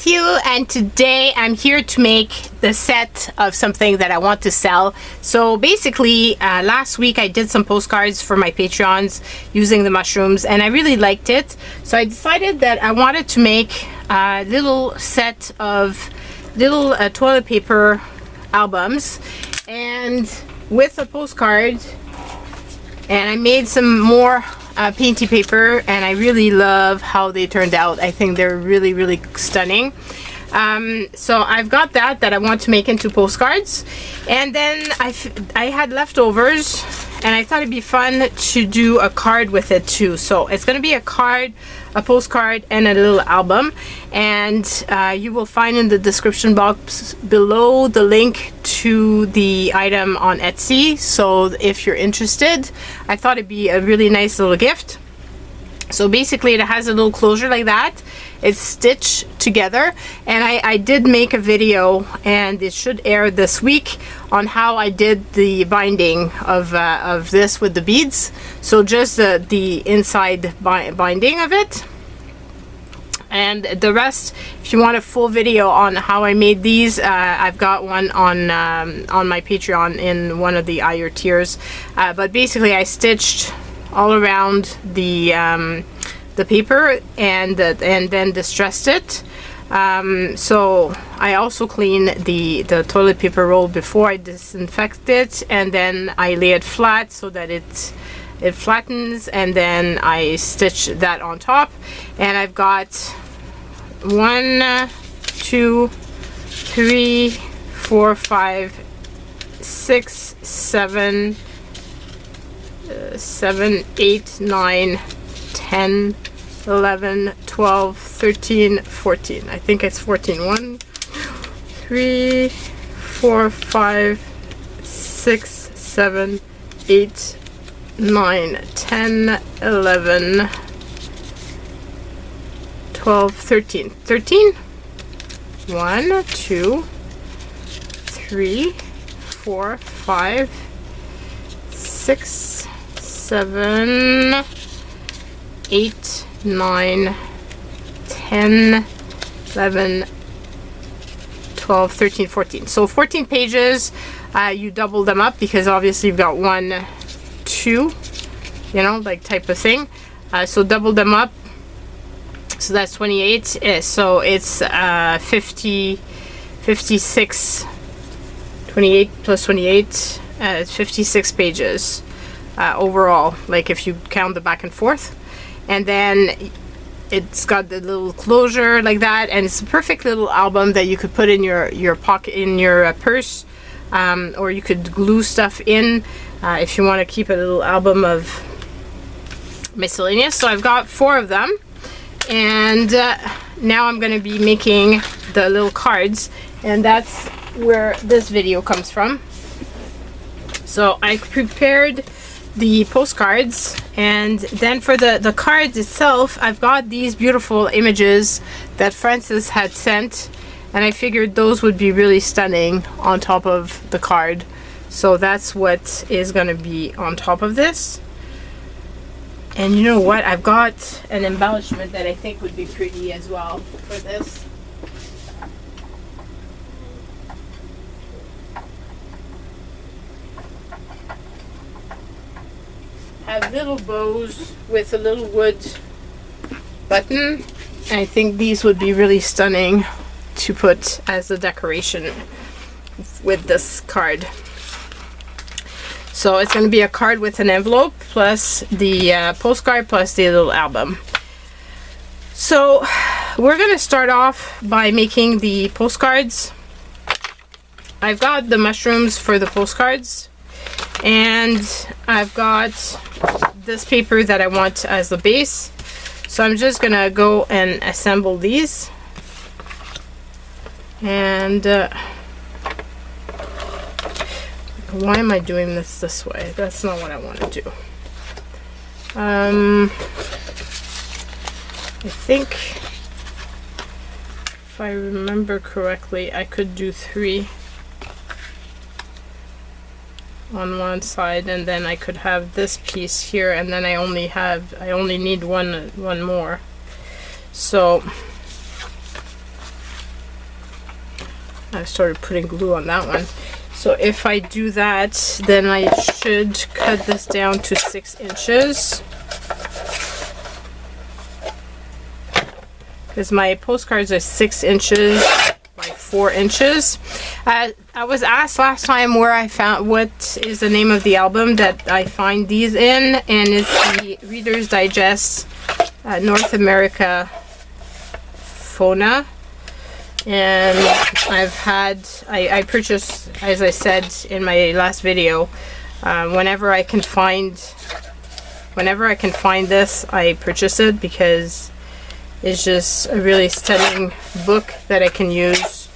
Matthew, and today I'm here to make the set of something that I want to sell. So basically last week I did some postcards for my Patreons using the mushrooms and I really liked it, so I decided that I wanted to make a little set of little toilet paper albums and with a postcard, and I made some more painty paper and I really love how they turned out. I think they're really stunning. So I've got that I want to make into postcards, and then I had leftovers and I thought it'd be fun to do a card with it too. So it's gonna be a card, a postcard, and a little album, and you will find in the description box below the link to the item on Etsy. So if you're interested, I thought it'd be a really nice little gift. So basically it has a little closure like that. It's stitched together, and I did make a video and it should air this week on how I did the binding of this with the beads. So just the inside binding of it, and the rest, if you want a full video on how I made these, I've got one on my Patreon in one of the higher tiers. But basically I stitched all around the paper and then distressed it. So I also clean the toilet paper roll before I disinfect it, and then I lay it flat so that it flattens, and then I stitch that on top. And I've got 1 2 3 4 5 6 7 8 9 10 11 12 13 14. I think it's 14. 1 3 4 5 6 7 8 9 10 11 12 13. 13. 1 2 3 4 5 6 7 8 9 10 11 12 13 14. So 14 pages. You double them up because obviously you've got 1 2, you know, like type of thing. So double them up, so that's 28. So it's 50 56 28 plus 28, it's 56 pages overall, like if you count the back and forth. And then it's got the little closure like that, and it's a perfect little album that you could put in your pocket, in your purse, or you could glue stuff in if you want to keep a little album of miscellaneous. So I've got 4 of them, and now I'm going to be making the little cards, and that's where this video comes from. So I prepared the postcards, and then for the cards itself, I've got these beautiful images that Francis had sent, and I figured those would be really stunning on top of the card. So that's what is going to be on top of this. And you know what, I've got an embellishment that I think would be pretty as well for this. Have little bows with a little wood button. I think these would be really stunning to put as a decoration with this card. So it's going to be a card with an envelope plus the postcard plus the little album. So we're going to start off by making the postcards. I've got the mushrooms for the postcards, and I've got this paper that I want as the base. So I'm just gonna go and assemble these, and why am I doing this way? That's not what I want to do. I think if I remember correctly, I could do 3 on one side, and then I could have this piece here, and then I only need one more. So I started putting glue on that one. So if I do that, then I should cut this down to 6 inches. Because my postcards are 6 inches by 4 inches. I was asked last time where I found, what is the name of the album that I find these in, and it's the Reader's Digest North America Fauna. And I purchased, as I said in my last video, whenever I can find this, I purchase it, because it's just a really stunning book that I can use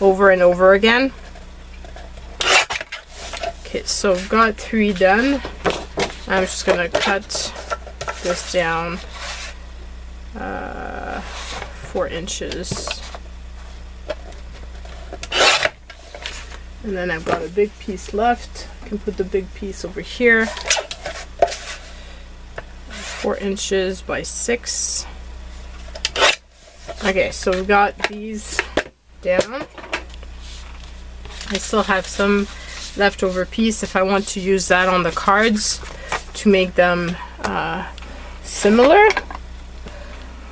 over and over again. Okay, so I've got 3 done. I'm just gonna cut this down 4 inches. And then I've got a big piece left. I can put the big piece over here. 4 inches by 6. Okay, so we've got these down. I still have some leftover piece if I want to use that on the cards to make them similar.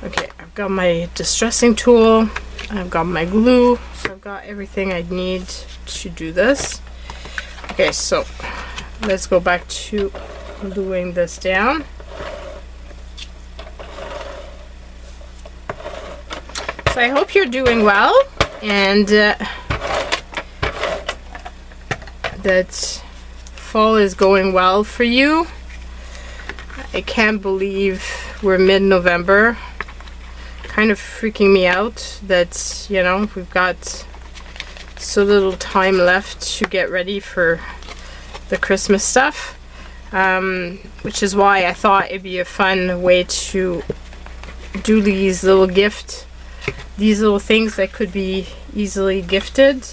Okay, I've got my distressing tool. I've got my glue. So I've got everything I need to do this. Okay, so let's go back to gluing this down. So I hope you're doing well, and that fall is going well for you. I can't believe we're mid-November. Kind of freaking me out that, you know, we've got so little time left to get ready for the Christmas stuff, which is why I thought it'd be a fun way to do these little things that could be easily gifted,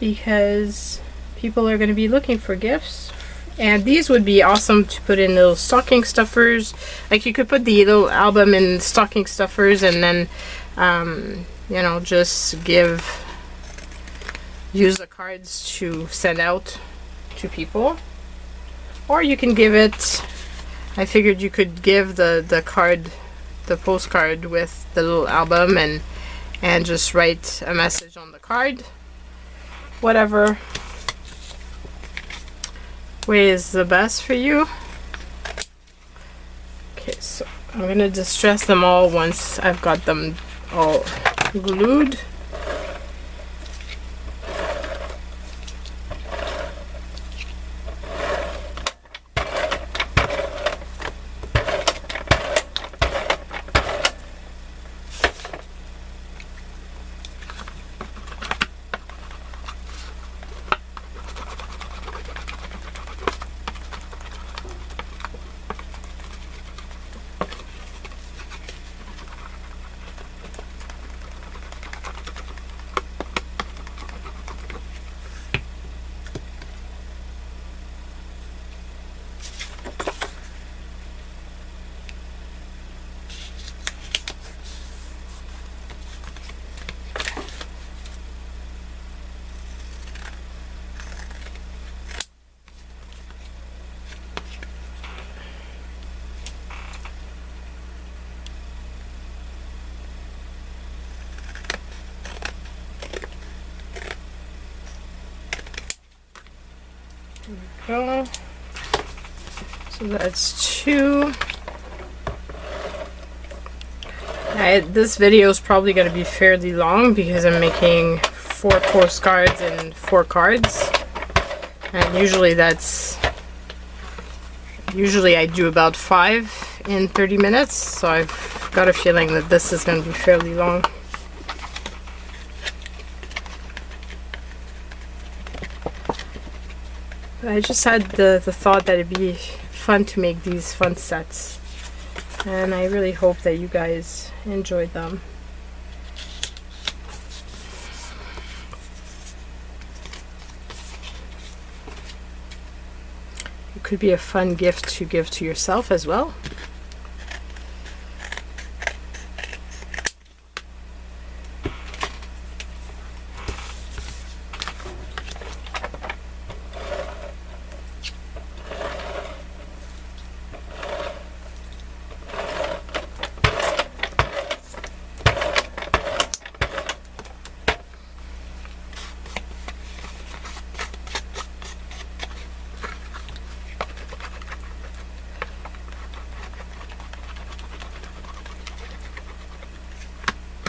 because people are going to be looking for gifts. And these would be awesome to put in little stocking stuffers. Like, you could put the little album in stocking stuffers, and then you know, just use the cards to send out to people. Or you can give it, I figured you could give the postcard with the little album, and just write a message on the card. Whatever way is the best for you. Okay, so I'm gonna distress them all once I've got them all glued. Go. So that's 2. This video is probably going to be fairly long because I'm making 4 postcards and 4 cards, and usually I do about 5 in 30 minutes, so I've got a feeling that this is going to be fairly long. I just had the thought that it'd be fun to make these fun sets, and I really hope that you guys enjoyed them. It could be a fun gift to give to yourself as well.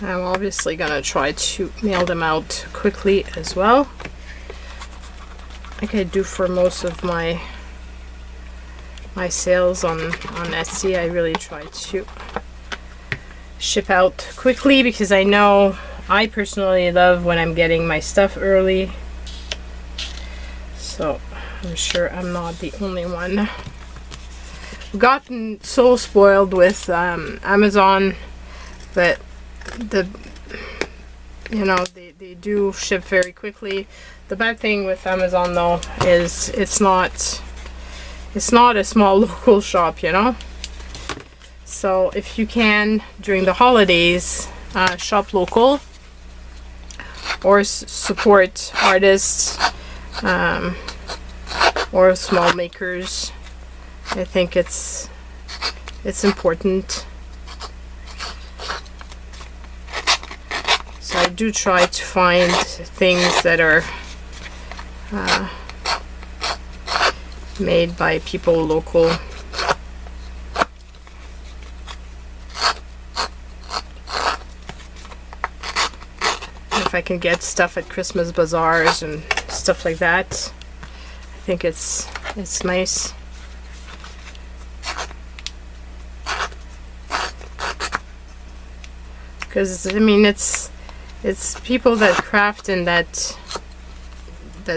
I'm obviously gonna try to mail them out quickly as well, like I do for most of my sales on Etsy. I really try to ship out quickly because I know I personally love when I'm getting my stuff early. So I'm sure I'm not the only one. I've gotten so spoiled with Amazon, but they do ship very quickly. The bad thing with Amazon though is it's not a small local shop, you know. So if you can during the holidays shop local or support artists or small makers, I think it's important. So I do try to find things that are made by people local. If I can get stuff at Christmas bazaars and stuff like that, I think it's nice. Because I mean it's people that craft and that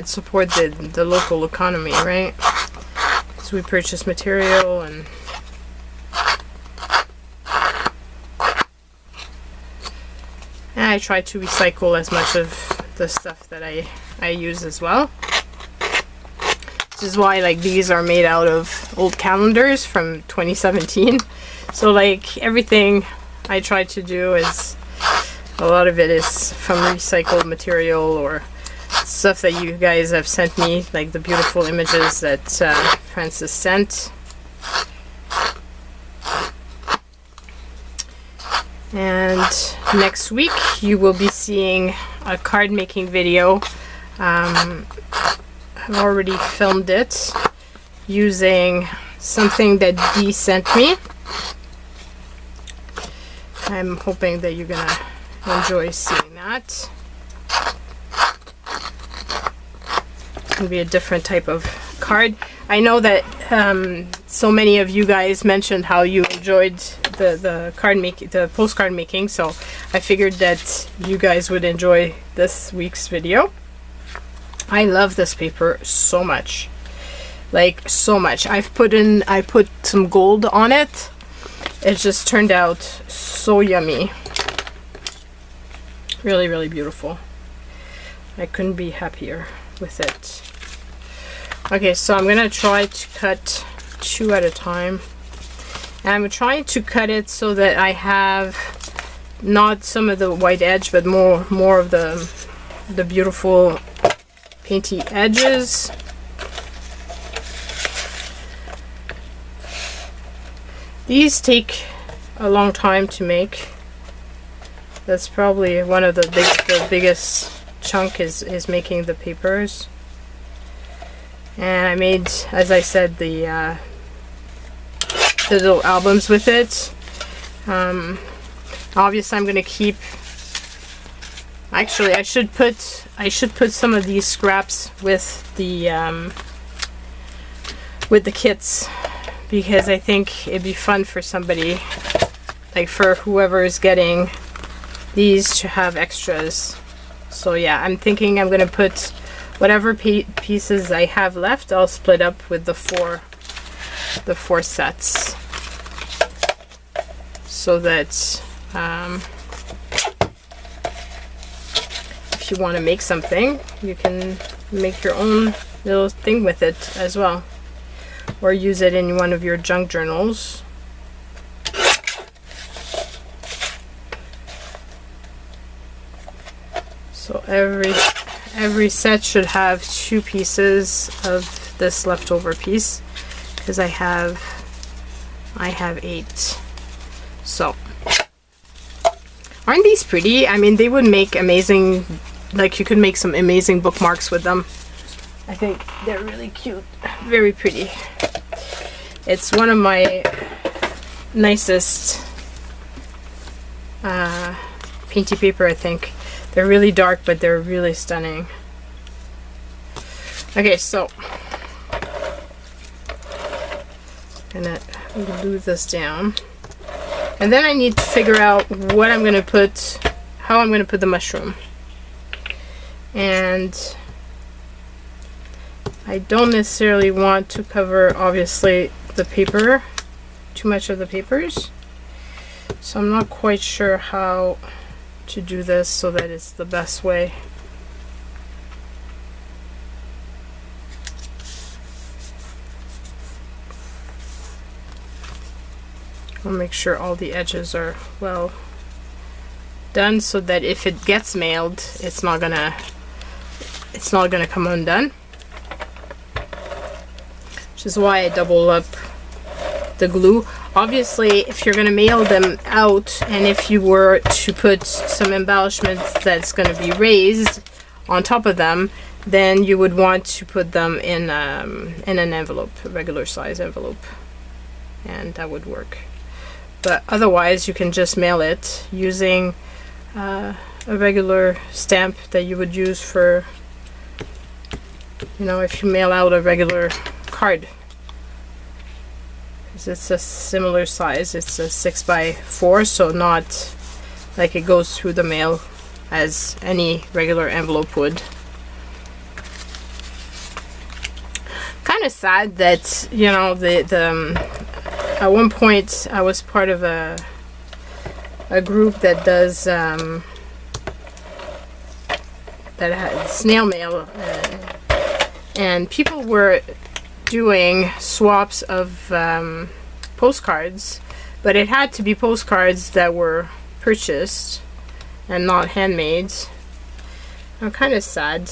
support the local economy, right? So we purchase material and I try to recycle as much of the stuff that I use as well. This is why like these are made out of old calendars from 2017. So like everything I try to do is, a lot of it is from recycled material or stuff that you guys have sent me, like the beautiful images that Francis sent. And next week you will be seeing a card making video. I've already filmed it using something that Dee sent me. I'm hoping that you're gonna enjoy seeing that. It's gonna be a different type of card. I know that so many of you guys mentioned how you enjoyed the card making, the postcard making, so I figured that you guys would enjoy this week's video. I love this paper so much, like so much. I put some gold on it. It just turned out so yummy. Really, really beautiful. I couldn't be happier with it. Okay, so I'm gonna try to cut 2 at a time. And I'm trying to cut it so that I have not some of the white edge, but more of the beautiful painty edges. These take a long time to make. That's probably one of the biggest chunk is making the papers. And I made, as I said, the little albums with it. Obviously I'm gonna keep, actually I should put some of these scraps with the kits, because I think it'd be fun for somebody, like for whoever is getting these, to have extras. So yeah, I'm thinking I'm gonna put whatever pieces I have left, I'll split up with the four sets, so that if you want to make something, you can make your own little thing with it as well, or use it in one of your junk journals. So every set should have 2 pieces of this leftover piece, because I have 8. So aren't these pretty? I mean, they would make amazing, like you could make some amazing bookmarks with them. I think they're really cute, very pretty. It's one of my nicest painty paper, I think. They're really dark, but they're really stunning. Okay, so I'm gonna glue this down. And then I need to figure out what I'm gonna put, how I'm gonna put the mushroom. And I don't necessarily want to cover, obviously, the paper, too much of the papers. So I'm not quite sure how to do this so that it's the best way. I'll make sure all the edges are well done so that if it gets mailed, it's not gonna come undone. Which is why I double up the glue. Obviously, if you're gonna mail them out, and if you were to put some embellishments that's gonna be raised on top of them, then you would want to put them in an envelope, a regular size envelope, and that would work. But otherwise, you can just mail it using a regular stamp that you would use for, you know, if you mail out a regular card. Because it's a similar size. It's a 6x4, so not like it goes through the mail as any regular envelope would. Kind of sad that, you know, at one point I was part of a group that does that had snail mail, and people were doing swaps of postcards, but it had to be postcards that were purchased and not handmade. I'm kind of sad,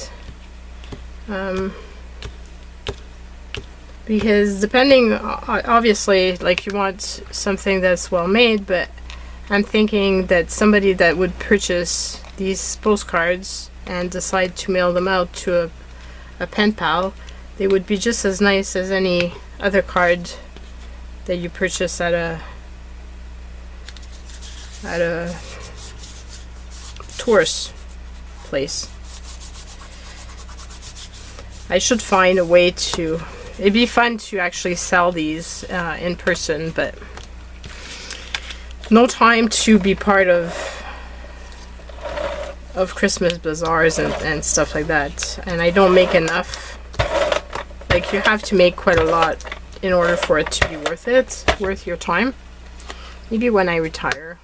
because depending, obviously, like, you want something that's well made, but I'm thinking that somebody that would purchase these postcards and decide to mail them out to a pen pal, they would be just as nice as any other card that you purchase at a tourist place. I should find a way to, it'd be fun to actually sell these in person, but no time to be part of Christmas bazaars and stuff like that. And I don't make enough. Like, you have to make quite a lot in order for it to be worth your time. Maybe when I retire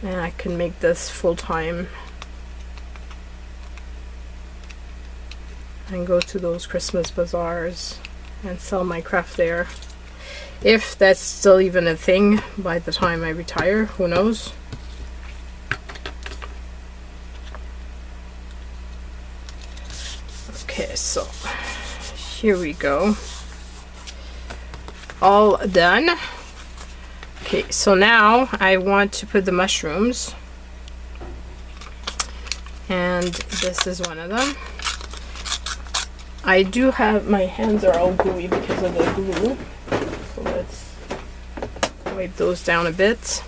and I can make this full-time and go to those Christmas bazaars and sell my craft there. If that's still even a thing by the time I retire, who knows? Okay, so here we go. All done. Okay, so now I want to put the mushrooms, and this is one of them. I do have, my hands are all gooey because of the glue, so let's wipe those down a bit.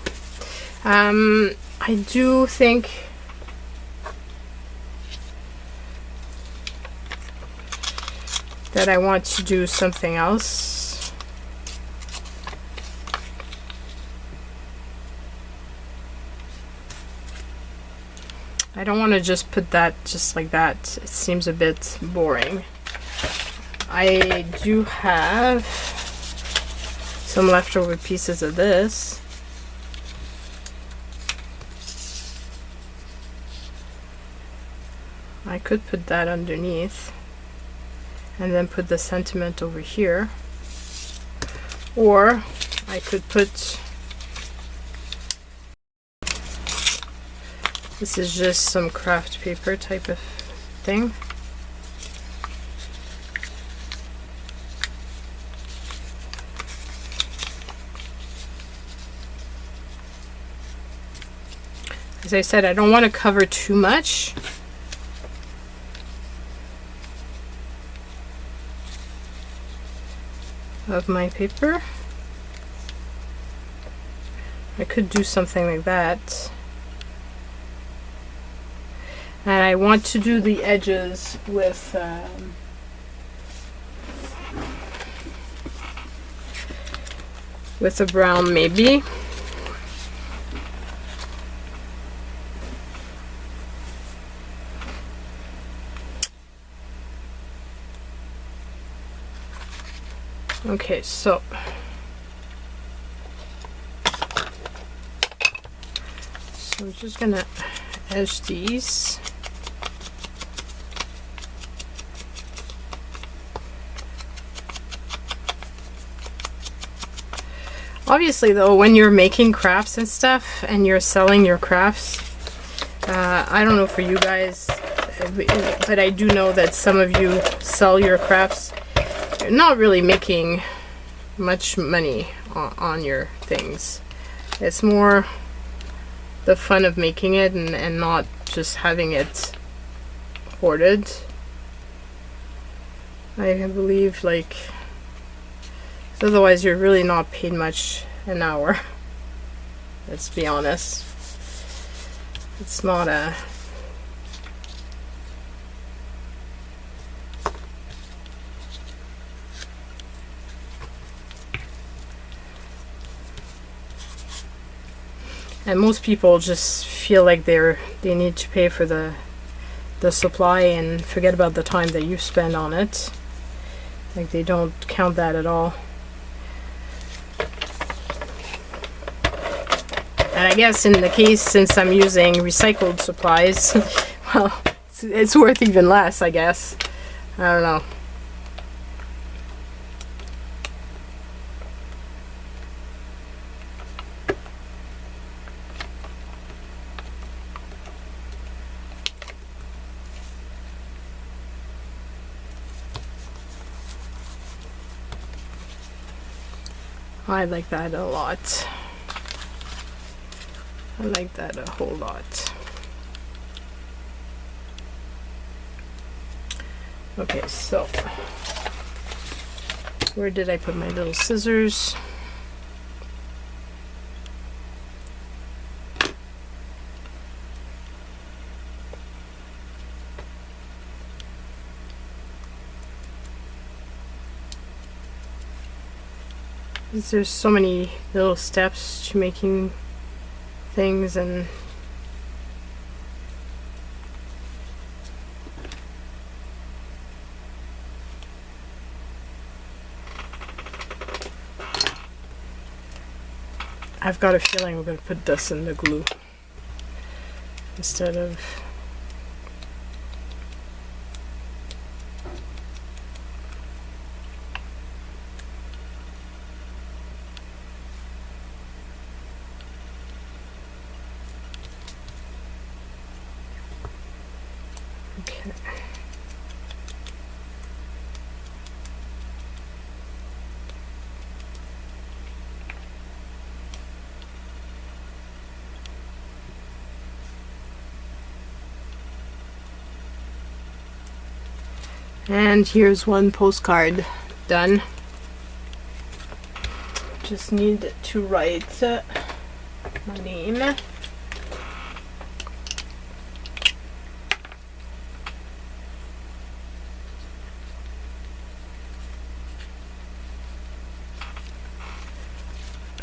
I do think that I want to do something else. I don't want to just put that just like that. It seems a bit boring. I do have some leftover pieces of this. I could put that underneath and then put the sentiment over here, or I could put, this is just some craft paper type of thing. As I said, I don't want to cover too much. Of my paper. I could do something like that. And I want to do the edges with a brown maybe. Okay, so I'm just gonna edge these. Obviously though, when you're making crafts and stuff and you're selling your crafts, I don't know for you guys, but I do know that some of you sell your crafts. You're not really making much money on your things. It's more the fun of making it and not just having it hoarded. I believe, like, otherwise you're really not paid much an hour. Let's be honest. It's not a... And most people just feel like they need to pay for the supply and forget about the time that you spend on it. Like, they don't count that at all. And I guess in the case, since I'm using recycled supplies, well, it's worth even less, I guess. I don't know. I like that a lot. I like that a whole lot. Okay, so where did I put my little scissors? There's so many little steps to making things, and I've got a feeling we're going to put this in the glue instead of... Okay. And here's one postcard done. Just need to write my name.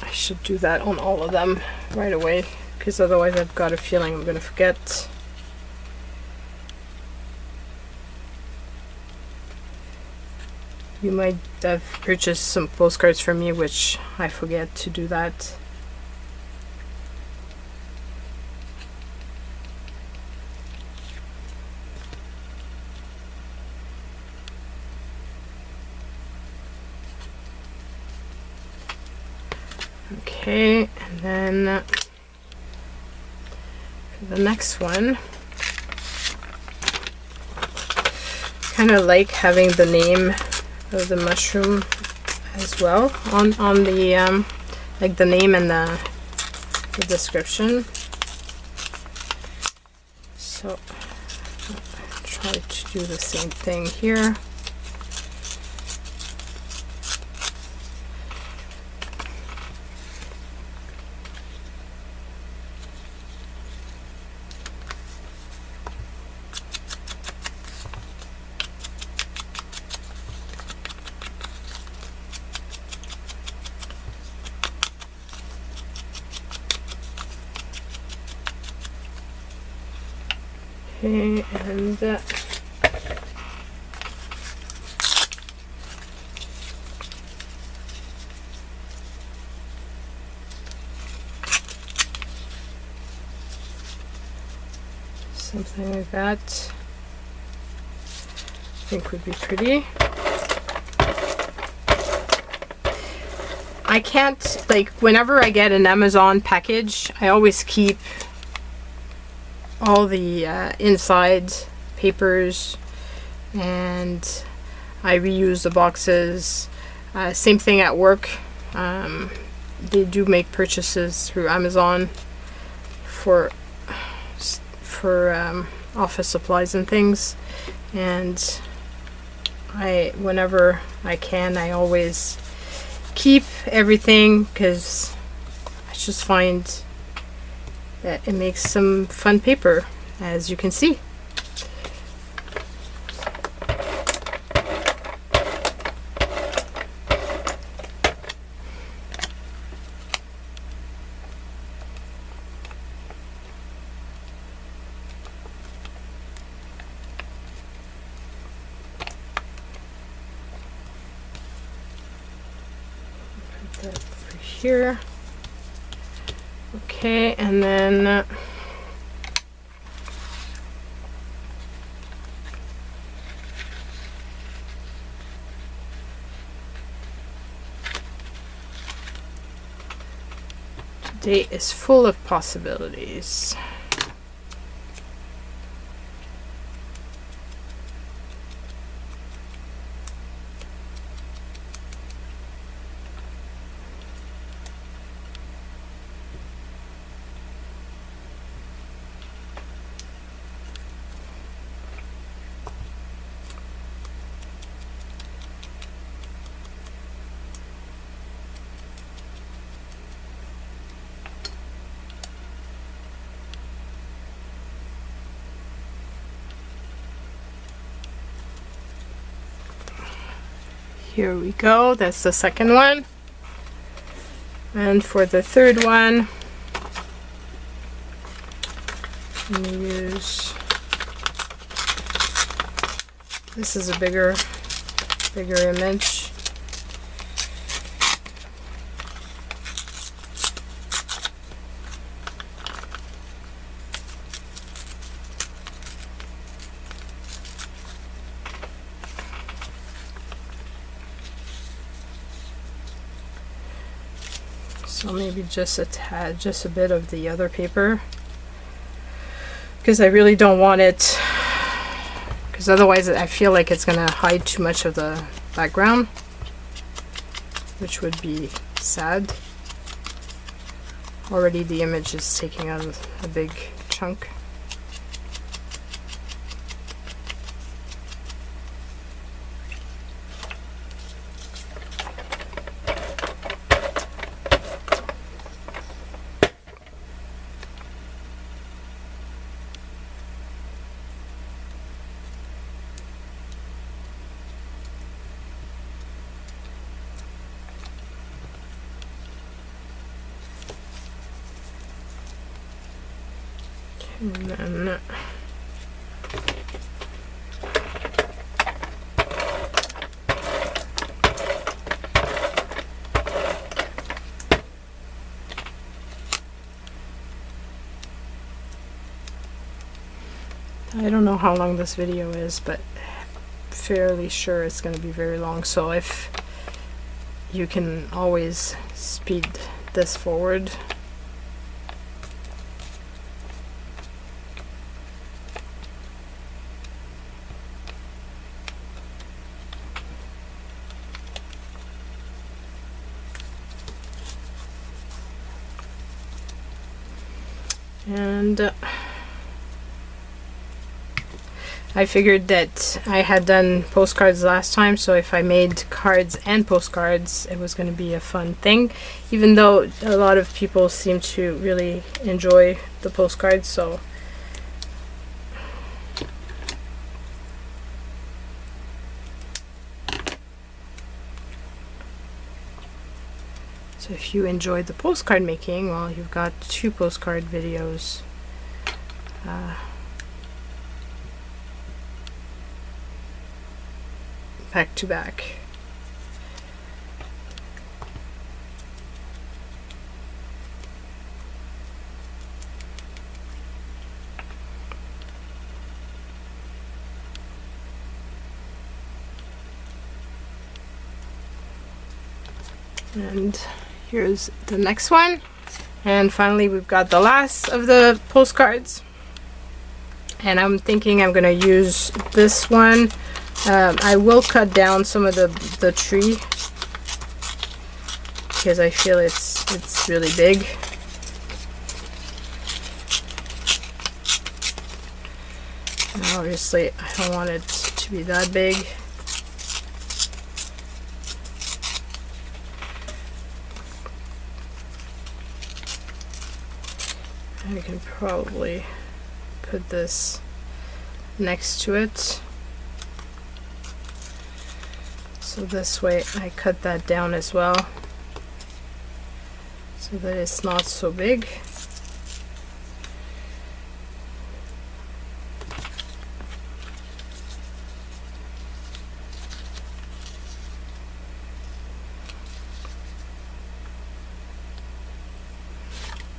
I should do that on all of them right away, because otherwise I've got a feeling I'm going to forget. You might have purchased some postcards from me, which I forget to do that. Okay, and then for the next one, kind of like having the name of the mushroom as well on the like the name and the description. So I'll try to do the same thing here. Okay, and something like that I think would be pretty. I can't, like, whenever I get an Amazon package, I always keep all the inside papers, and I reuse the boxes. Same thing at work. They do make purchases through Amazon for office supplies and things, and whenever I can, I always keep everything, because I just find that it makes some fun paper, as you can see. That over here. Okay, and then today is full of possibilities. Here we go, that's the second one. And for the third one, I'm going to use, this is a bigger image. So maybe just a tad, just a bit of the other paper, because I really don't want it, because otherwise I feel like it's going to hide too much of the background, which would be sad. Already the image is taking out a big chunk. And then I don't know how long this video is, but fairly sure it's going to be very long, so if you can always speed this forward. And I figured that I had done postcards last time, so if I made cards and postcards, it was going to be a fun thing, even though a lot of people seem to really enjoy the postcards. So if you enjoyed the postcard making, well, you've got 2 postcard videos back to back. And here's the next one. And finally we've got the last of the postcards. And I'm thinking I'm gonna use this one. I will cut down some of the tree because I feel it's really big. And obviously I don't want it to be that big. I can probably put this next to it. So this way I cut that down as well so that it's not so big.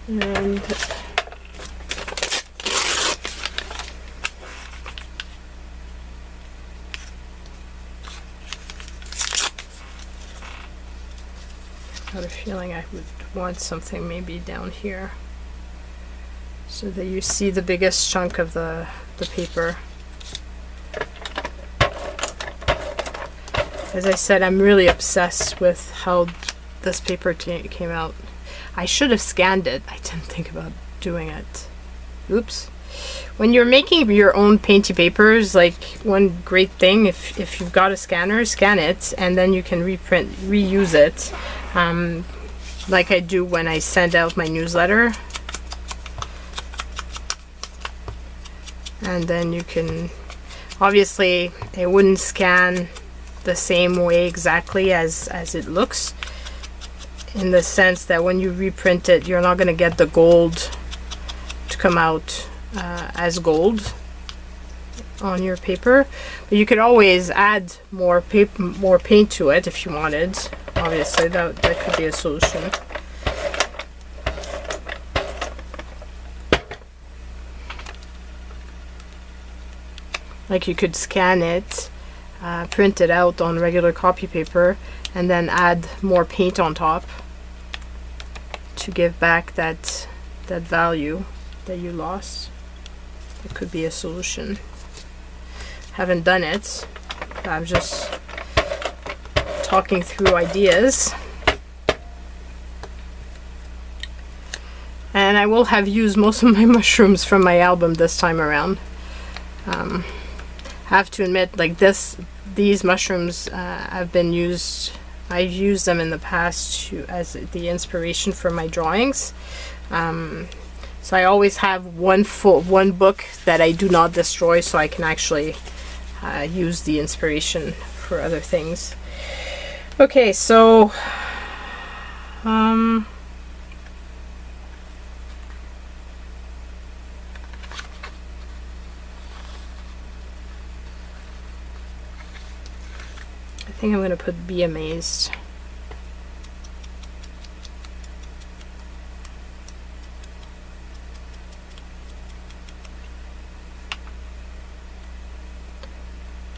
And I got a feeling I would want something maybe down here so that you see the biggest chunk of the paper. As I said, I'm really obsessed with how this paper came out. I should have scanned it. I didn't think about doing it. Oops. When you're making your own painty papers, like one great thing, if you've got a scanner, scan it and then you can reuse it. Like I do when I send out my newsletter. And then you can, obviously it wouldn't scan the same way exactly as it looks, in the sense that when you reprint it, you're not going to get the gold to come out as gold on your paper. But you could always add more paint to it if you wanted. Obviously that could be a solution. Like you could scan it, print it out on regular copy paper, and then add more paint on top to give back that value that you lost. It could be a solution. Haven't done it. I'm just talking through ideas. And I will have used most of my mushrooms from my album this time around. I have to admit, like these mushrooms have been used. I've used them in the past as the inspiration for my drawings. So I always have one book that I do not destroy, so I can actually use the inspiration for other things. Okay, so I think I'm going to put Be Amazed.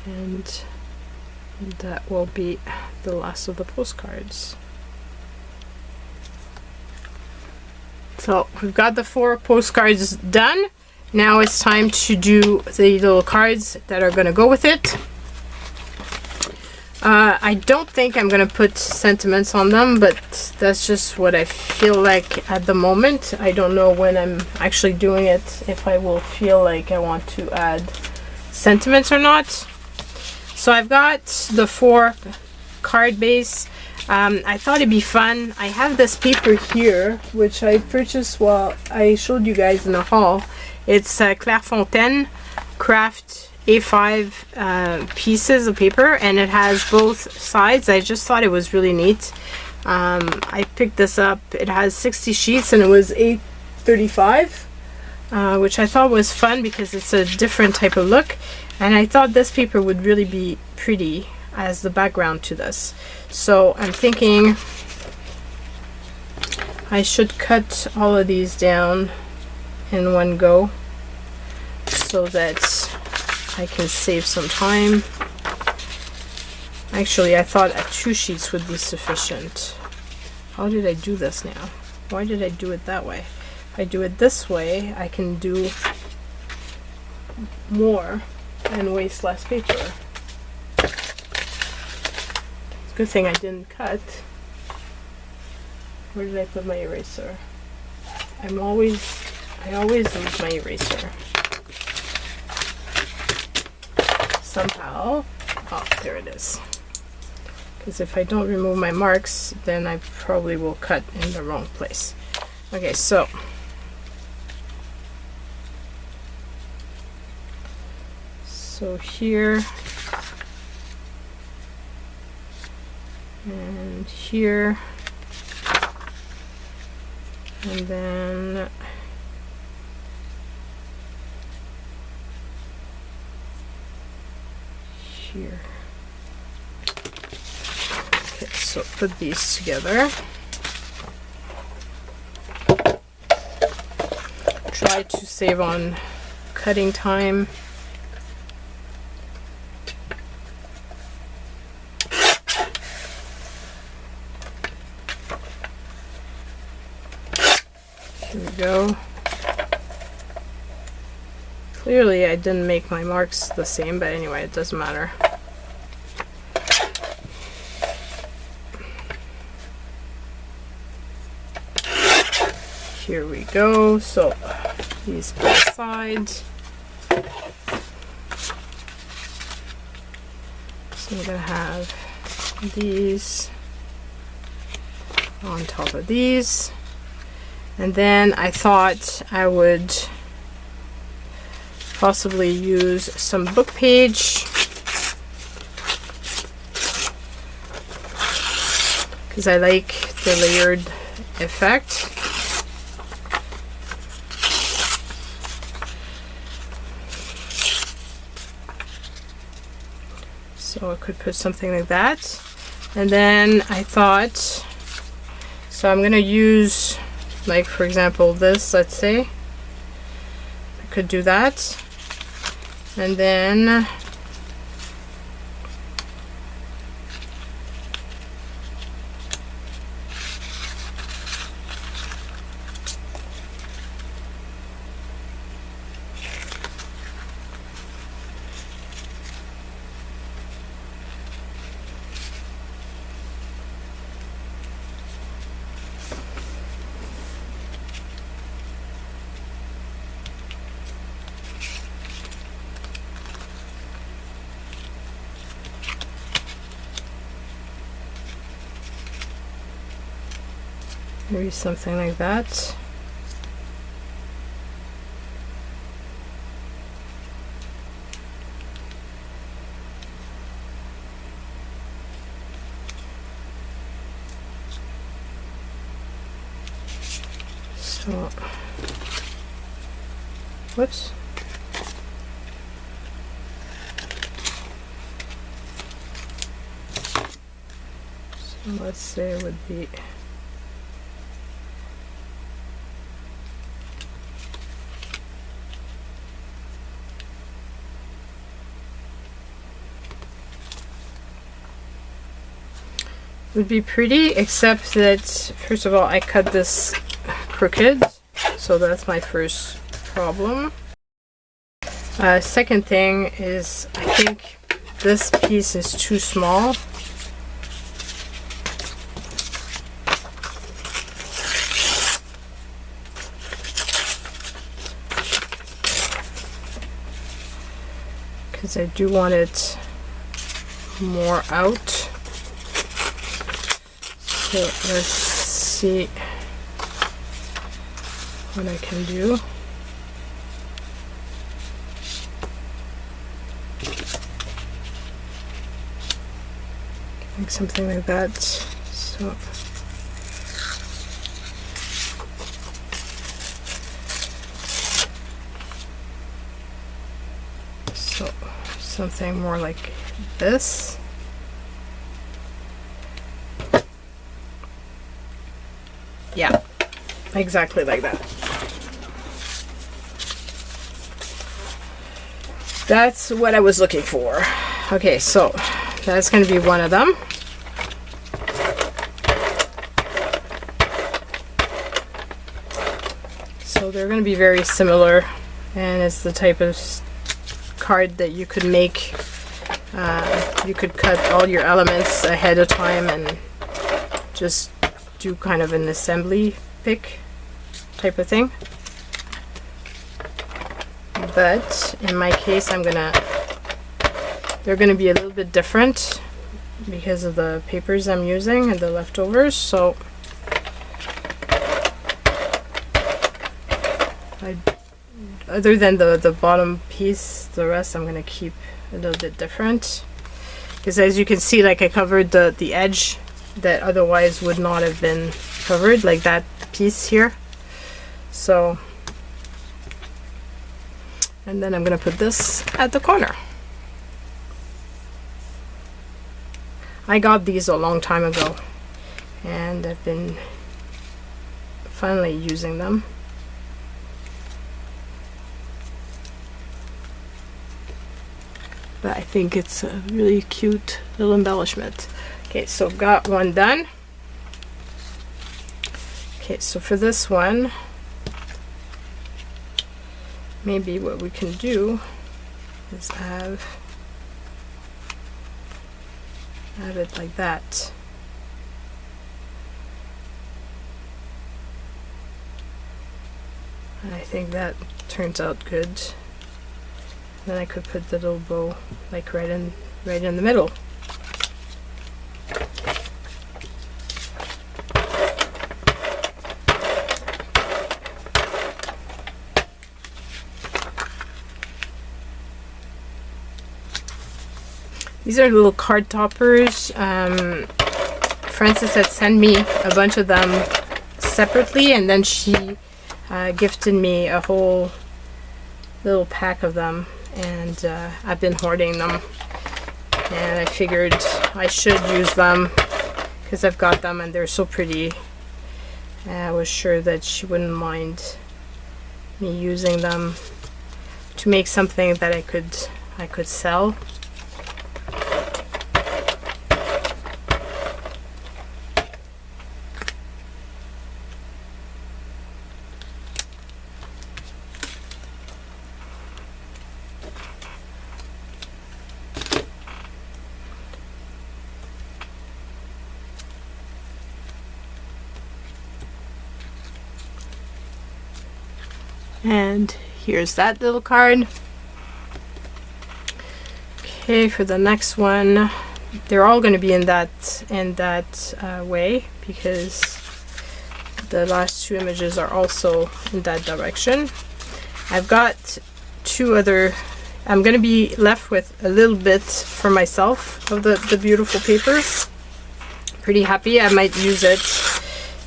And that will be the last of the postcards. So we've got the 4 postcards done. Now it's time to do the little cards that are going to go with it. I don't think I'm going to put sentiments on them, but that's just what I feel like at the moment. I don't know when I'm actually doing it, if I will feel like I want to add sentiments or not. So I've got the 4 card base. I thought it'd be fun. I have this paper here, which I purchased while I showed you guys in the haul. It's Clairefontaine Craft A5 pieces of paper, and it has both sides. I just thought it was really neat. I picked this up. It has 60 sheets and it was $8.35, which I thought was fun because it's a different type of look, and I thought this paper would really be pretty as the background to this. So I'm thinking I should cut all of these down in one go so that I can save some time. Actually, I thought 2 sheets would be sufficient. How did I do this now? Why did I do it that way? If I do it this way, I can do more and waste less paper. It's a good thing I didn't cut. Where did I put my eraser? I always lose my eraser. Somehow. Oh, there it is. Because if I don't remove my marks, then I probably will cut in the wrong place. Okay, so here and here, and then here. Okay, so put these together. Try to save on cutting time. Here we go. Clearly I didn't make my marks the same, but anyway, it doesn't matter. Here we go. So these both sides. So we're gonna have these on top of these. And then I thought I would possibly use some book page, because I like the layered effect. So I could put something like that. And then I thought, so I'm gonna use, like for example this, let's say I could do that, and then maybe something like that. So, whoops. So let's say it would be pretty, except that first of all I cut this crooked, so that's my first problem. Second thing is I think this piece is too small. Because I do want it more out. So let's see what I can do. Like something like that. So something more like this. Yeah, exactly like that. That's what I was looking for. Okay, so that's going to be one of them. So they're going to be very similar, and it's the type of card that you could make. You could cut all your elements ahead of time and just do kind of an assembly pick type of thing. But in my case, they're gonna be a little bit different because of the papers I'm using and the leftovers. So other than the bottom piece, the rest I'm gonna keep a little bit different, because as you can see, like, I covered the edge that otherwise would not have been covered, like that piece here. So, and then I'm gonna put this at the corner. I got these a long time ago and I've been finally using them. But I think it's a really cute little embellishment. Okay, so I've got one done. Okay, so for this one, maybe what we can do is have it like that. And I think that turns out good. Then I could put the little bow like right in the middle. These are little card toppers. Frances had sent me a bunch of them separately, and then she gifted me a whole little pack of them, and I've been hoarding them, and I figured I should use them because I've got them and they're so pretty. And I was sure that she wouldn't mind me using them to make something that I could sell. And here's that little card. Okay, for the next one, they're all going to be in that way, because the last two images are also in that direction. I've got two other. I'm going to be left with a little bit for myself of the beautiful paper. Pretty happy. I might use it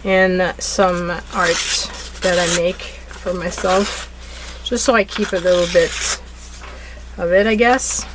in some art that I make for myself, just so I keep a little bit of it, I guess.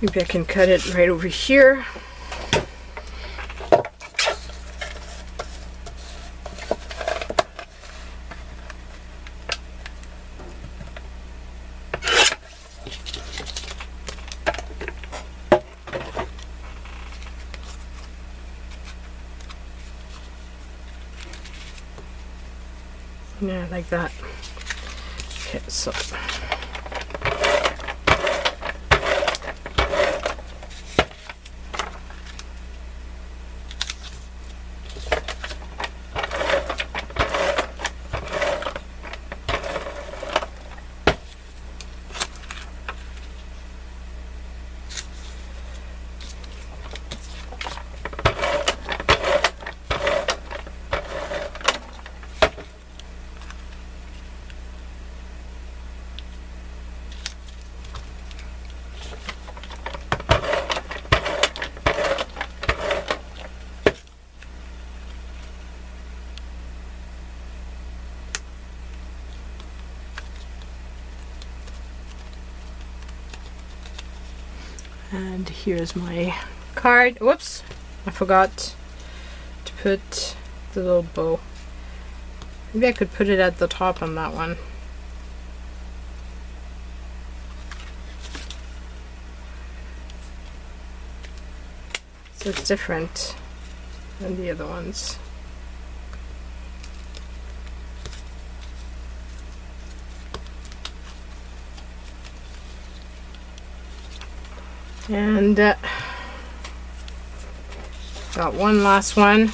Maybe I can cut it right over here. Yeah, like that. Okay, so And here's my card. Whoops, I forgot to put the little bow. Maybe I could put it at the top on that one. So it's different than the other ones. And got one last one.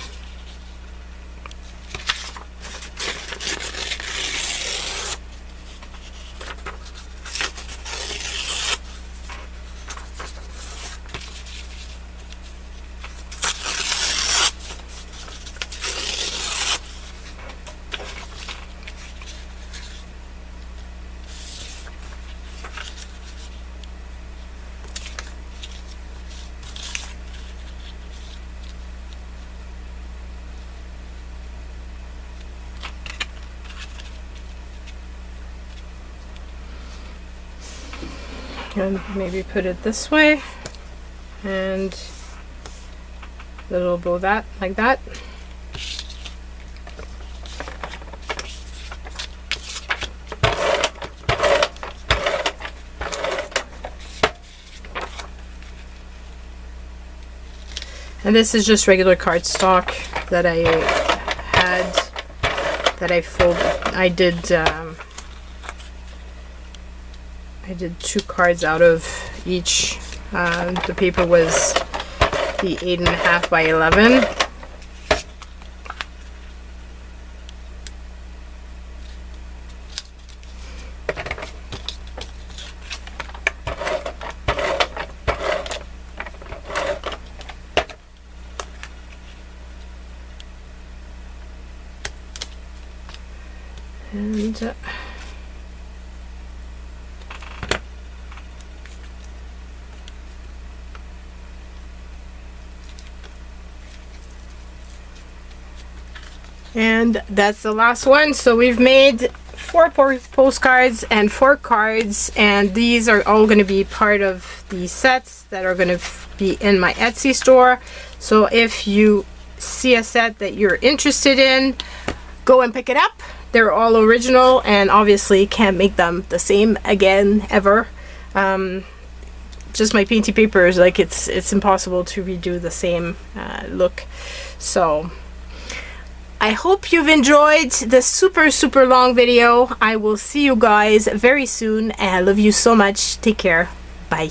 And maybe put it this way, and a little bow that like that. And this is just regular cardstock that I had, that I folded. I did 2 cards out of each. The paper was the 8.5 by 11. And that's the last one. So we've made 4 postcards and 4 cards, and these are all going to be part of the sets that are going to be in my Etsy store. So if you see a set that you're interested in, go and pick it up. They're all original, and obviously can't make them the same again ever. Just my painty paper is like, it's impossible to redo the same look. So I hope you've enjoyed this super long video. I will see you guys very soon, and I love you so much. Take care. Bye.